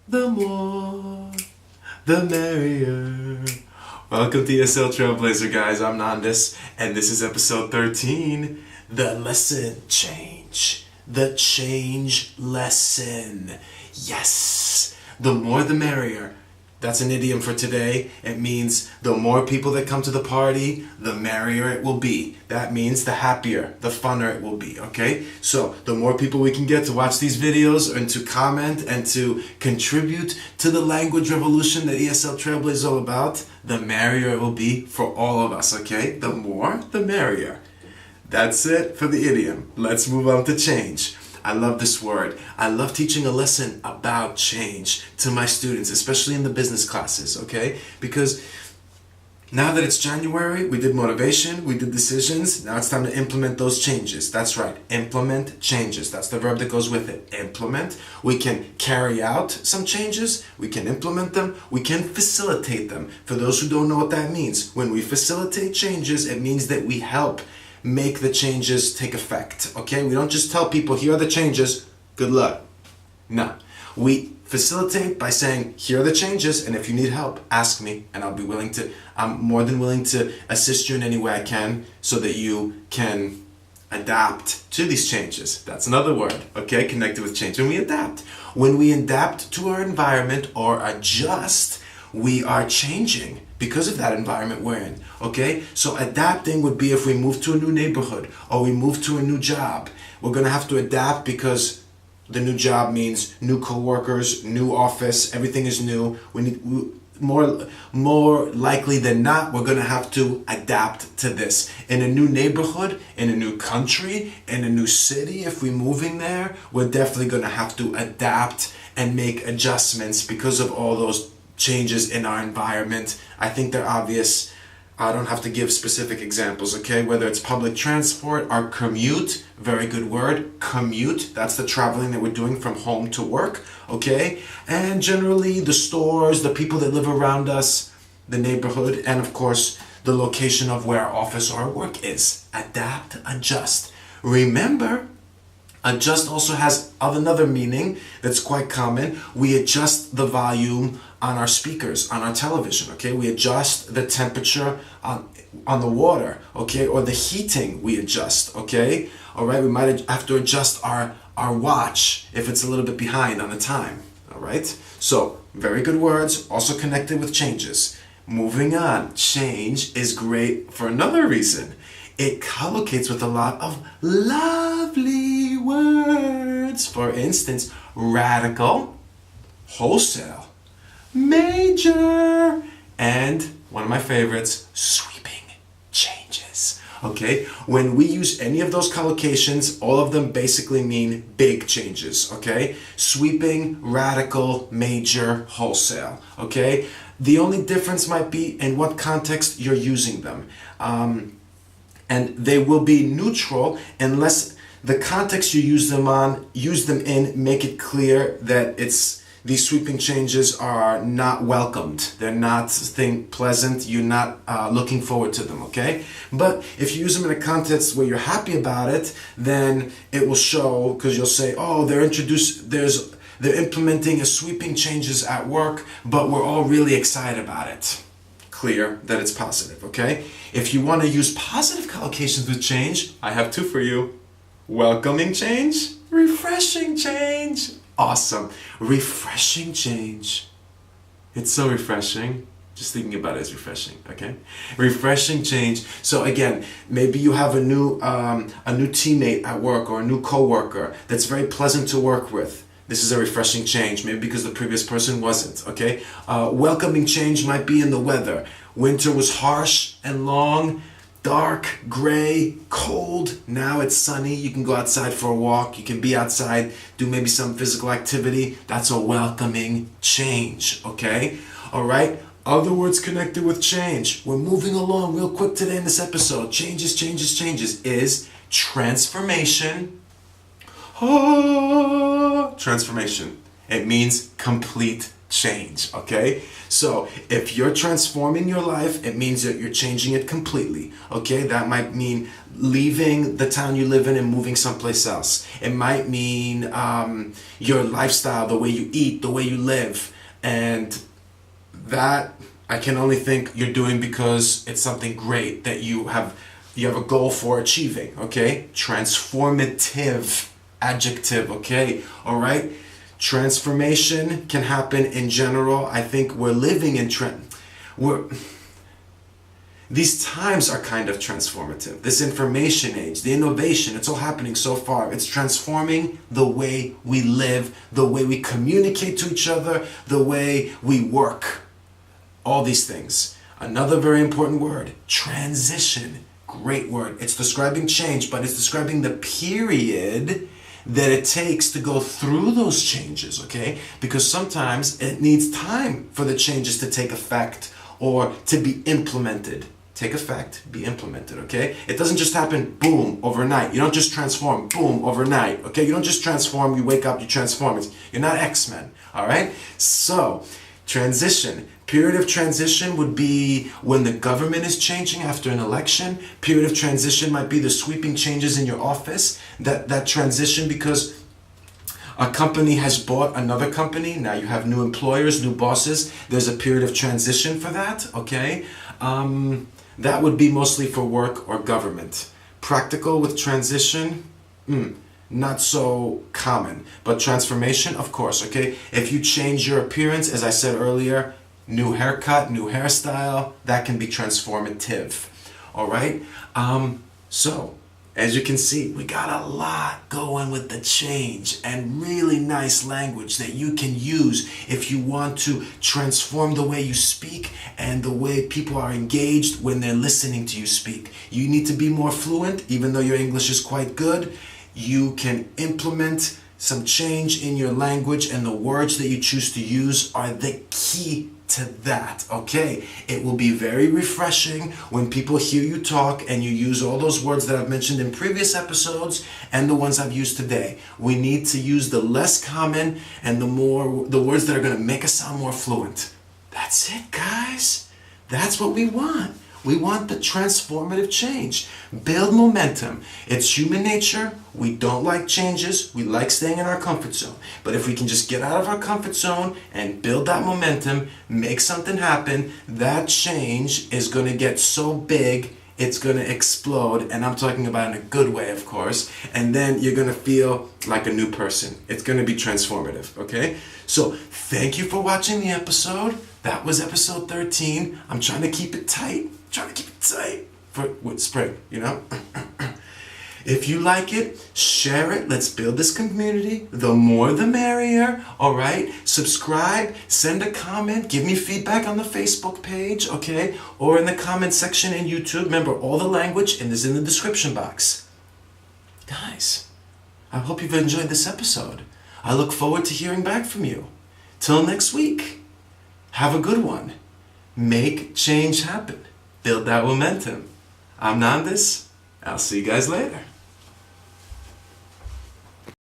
The more, the merrier. Welcome to ESL Trailblazer, guys. I'm Nandis, and this is episode 13, the lesson change. The change lesson. Yes, the more the merrier. That's an idiom for today. It means the more people that come to the party, the merrier it will be. That means the happier, the funner it will be, okay? So the more people we can get to watch these videos and to comment and to contribute to the language revolution that ESL Trailblazer is all about, the merrier it will be for all of us, okay? The more, the merrier. That's it for the idiom. Let's move on to change. I love this word. I love teaching a lesson about change to my students, especially in the business classes, okay? Because now that it's January, we did motivation, we did decisions, now it's time to implement those changes. That's right, implement changes. That's the verb that goes with it, implement. We can carry out some changes, we can implement them, we can facilitate them. For those who don't know what that means, when we facilitate changes, it means that we help make the changes take effect, okay? We don't just tell people, here are the changes, good luck. No, we facilitate by saying, here are the changes, and if you need help, ask me, and I'm more than willing to assist you in any way I can so that you can adapt to these changes. That's another word, okay? Connected with change. When we adapt to our environment or adjust, we are changing because of that environment we're in, okay? So adapting would be if we move to a new neighborhood or we move to a new job. We're gonna have to adapt because the new job means new coworkers, new office, everything is new. More likely than not, we're gonna have to adapt to this. In a new neighborhood, in a new country, in a new city, if we're moving there, we're definitely gonna have to adapt and make adjustments because of all those changes in our environment. I think they're obvious. I don't have to give specific examples, okay? Whether it's public transport, our commute, very good word, commute, that's the traveling that we're doing from home to work, okay? And generally the stores, the people that live around us, the neighborhood, and of course the location of where our office or our work is. Adapt, adjust. Remember, adjust also has another meaning that's quite common. We adjust the volume on our speakers, on our television, okay? We adjust the temperature on the water, okay? Or the heating we adjust, okay? All right, we might have to adjust our watch if it's a little bit behind on the time, all right? So, very good words, also connected with changes. Moving on, change is great for another reason. It collocates with a lot of lovely words. For instance, radical, wholesale, major, and one of my favorites, sweeping changes. Okay? When we use any of those collocations, all of them basically mean big changes. Okay? Sweeping, radical, major, wholesale. Okay? The only difference might be in what context you're using them. And they will be neutral unless the context you use them in, make it clear that these sweeping changes are not welcomed. They're not pleasant. You're not looking forward to them, okay? But if you use them in a context where you're happy about it, then it will show, because you'll say, oh, they're implementing a sweeping changes at work, but we're all really excited about it. Clear that it's positive, okay? If you want to use positive collocations with change, I have two for you. Welcoming change, refreshing change. Awesome. Refreshing change. It's so refreshing. Just thinking about it is refreshing, okay? Refreshing change. So again, maybe you have a new teammate at work or a new coworker that's very pleasant to work with. This is a refreshing change, maybe because the previous person wasn't, okay? Welcoming change might be in the weather. Winter was harsh and long, dark, gray, cold. Now it's sunny. You can go outside for a walk. You can be outside, do maybe some physical activity. That's a welcoming change, okay? All right? Other words connected with change. We're moving along real quick today in this episode. Changes is transformation. Transformation. It means complete change, okay? So if you're transforming your life, it means that you're changing it completely, okay? That might mean leaving the town you live in and moving someplace else. It might mean your lifestyle, the way you eat, the way you live. And that I can only think you're doing because it's something great that you have a goal for achieving, okay? Transformative adjective, okay? All right? Transformation can happen in general. I think we're living in these times are kind of transformative. This information age, the innovation, it's all happening so far. It's transforming the way we live, the way we communicate to each other, the way we work. All these things. Another very important word, transition. Great word. It's describing change, but it's describing the period that it takes to go through those changes, okay? Because sometimes it needs time for the changes to take effect or to be implemented. Take effect, be implemented, okay? It doesn't just happen, boom, overnight. You don't just transform, boom, overnight, okay? You don't just transform, you wake up, you transform. You're not X-Men, all right? So, transition. Period of transition would be when the government is changing after an election. Period of transition might be the sweeping changes in your office. That transition because a company has bought another company. Now you have new employers, new bosses. There's a period of transition for that, okay? That would be mostly for work or government. Practical with transition, not so common. But transformation, of course, okay? If you change your appearance, as I said earlier, new haircut, new hairstyle, that can be transformative. All right? So, as you can see, we got a lot going with the change and really nice language that you can use if you want to transform the way you speak and the way people are engaged when they're listening to you speak. You need to be more fluent, even though your English is quite good. You can implement some change in your language, and the words that you choose to use are the key to that, okay? It will be very refreshing when people hear you talk and you use all those words that I've mentioned in previous episodes and the ones I've used today. We need to use the less common and the words that are going to make us sound more fluent. That's it, guys. That's what we want. We want the transformative change. Build momentum. It's human nature. We don't like changes. We like staying in our comfort zone. But if we can just get out of our comfort zone and build that momentum, make something happen, that change is going to get so big, it's going to explode. And I'm talking about in a good way, of course. And then you're going to feel like a new person. It's going to be transformative, okay? So thank you for watching the episode. That was episode 13. I'm trying to keep it tight. With spring, you know? If you like it, share it. Let's build this community. The more the merrier, all right? Subscribe, send a comment, give me feedback on the Facebook page, okay? Or in the comment section in YouTube. Remember, all the language is in the description box. Guys, I hope you've enjoyed this episode. I look forward to hearing back from you. Till next week, have a good one. Make change happen. Build that momentum. I'm Nandis. I'll see you guys later.